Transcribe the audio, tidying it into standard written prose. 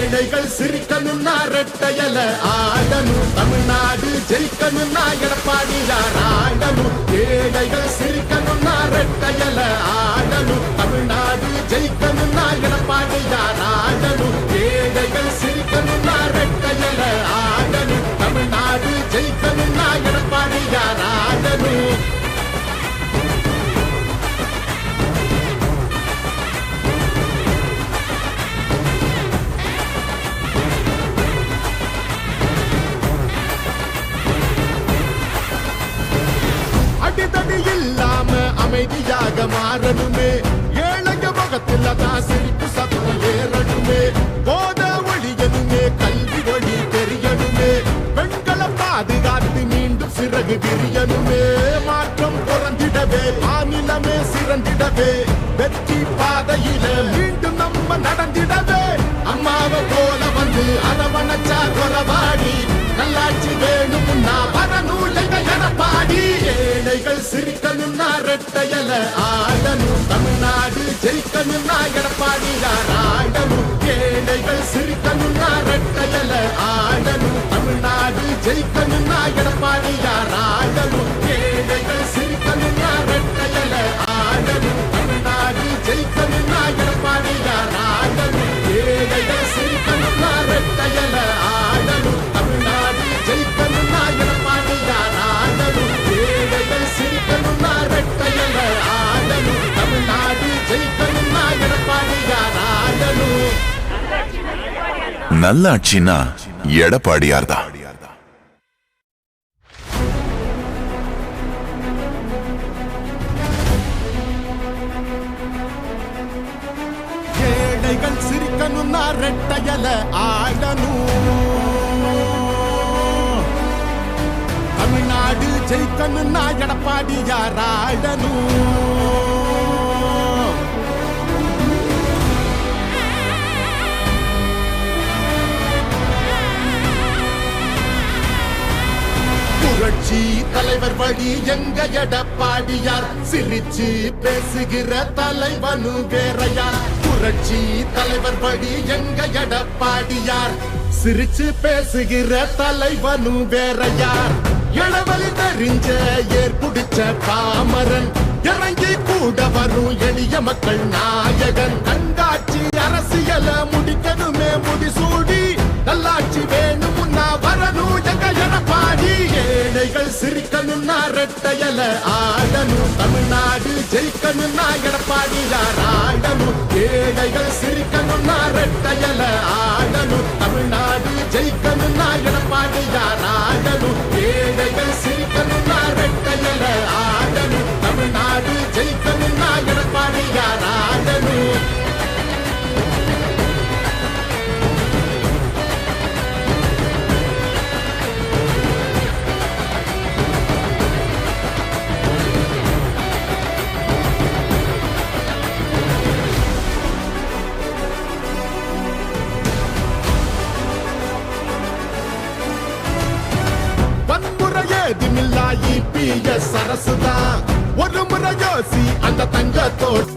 ஏழைகள் சிரிக்கணும்னா ரெட்டையல ஆடணும், தமிழ்நாடு ஜெயிக்கணும்னா எடப்பாடியார் ஆடணும். ஏழைகள் சிரிக்கணும்னா ரெட்டையல ஆடணும், தமிழ்நாடு ஜெயிக்கணும்னா எடப்பாடியார் ஆடணும். ஏழைகள் சிரிக்கணும்னா ரெட்டையல ஆடணும், தமிழ்நாடு ஜெயிக்கணும்னா எடப்பாடியார் ஆடணும். அடிதடி இல்லாம அமைதியாக மாறணுமே, ஏழைய முகத்தில் தான் சிரிப்பு சத்தம் ஏறணுமே. போத ஒழியணுமே, கல்வி வழி தெரியணுமே, பெண்களை பாதுகாத்து மீண்டும் சிறகு விரியணுமே. மாற்றம் புறந்திடவே, மாநிலமே சிறந்திடவே, வெற்றி பாதையில மீண்டும் நம்ம நடந்திடவே. அம்மாவை போல வந்து அரவணைச்சா குறவாடி, நல்லாட்சி வேணும்னா வரணும் எடப்பாடி. ஏழைகள் சிரிக்கணும்னா ரெட்டையல ஆடணும், தமிழ்நாடு ஜெயிக்கணும்னா எடப்பாடியார் ஆடணும். ஏழைகள் சிரிக்கணும்னா ரெட்டையல ஆடணும், தமிழ்நாடு ஜெயிக்கணும்னா எடப்பாடியார் ஆடணும். ஏழைகள் சிரிக்கணும்னா ரெட்டையல ஆடணும், தமிழ்நாடு ஜெயிக்கணும்னா எடப்பாடியார் ஆடணும். ஏழைகள் சிரிக்கணும்னா ரெட்டையல ஆடணும், தமிழ்நாடு ஜெயிக்கணும்னா எடப்பாடியார் ஆடணும். ஏழைகள் சிரிக்கணும்னா ரெட்டையல ஆடணும், தமிழ்நாடு ஜெயிக்கணும்னா எடப்பாடியார் ஆடணும். நல்லாட்சினா எடப்பாடியார் தான். ஏழைகள் சிரிக்கணும்னா ரெட்டையல ஆடணும், தமிழ்நாடு ஜெயிக்கணும்னா எடப்பாடியார் ஆடணும். புரட்சி தலைவர் வழி எங்க எடப்பாடியார், சிரிச்சு பேசுகிற தலைவனு வேறையார். புரட்சி தலைவர் வழி எங்க எடப்பாடியார், சிரிச்சு பேசுகிற தலைவனு வேறையார். இளவலி தெரிஞ்ச ஏற்புடிச்ச பாமரன், இறங்கி கூட வரும் எளிய மக்கள் நாயகன். கண்காட்சி அரசியல முடிக்கணுமே முடிசூடி, நல்லாட்சி வேணும்னா வரணும் எங்க எடப்பாடி. ஏழைகள் சிரிக்கணும்னா ரெட்டையல ஆடணும், தமிழ்நாடு ஜெயிக்கணும்னா எடப்பாடியார் ஆடணும். ஏழைகள் சிரிக்கணும்னா ரெட்டையல ஆடணும், தமிழ்நாடு ஜெயிக்கணும்னா எடப்பாடியார் ஆடணும். ஏழைகள் சிரிக்கணும்னா ரெட்டையல ஆடணும், தமிழ்நாடு ஜெயிக்கணும்னா எடப்பாடியார் ஆடணும். வன்முறையேதுமில்லா EPS அரசுதான், ஒரு முறை யோசி அந்த தங்கத்தோடு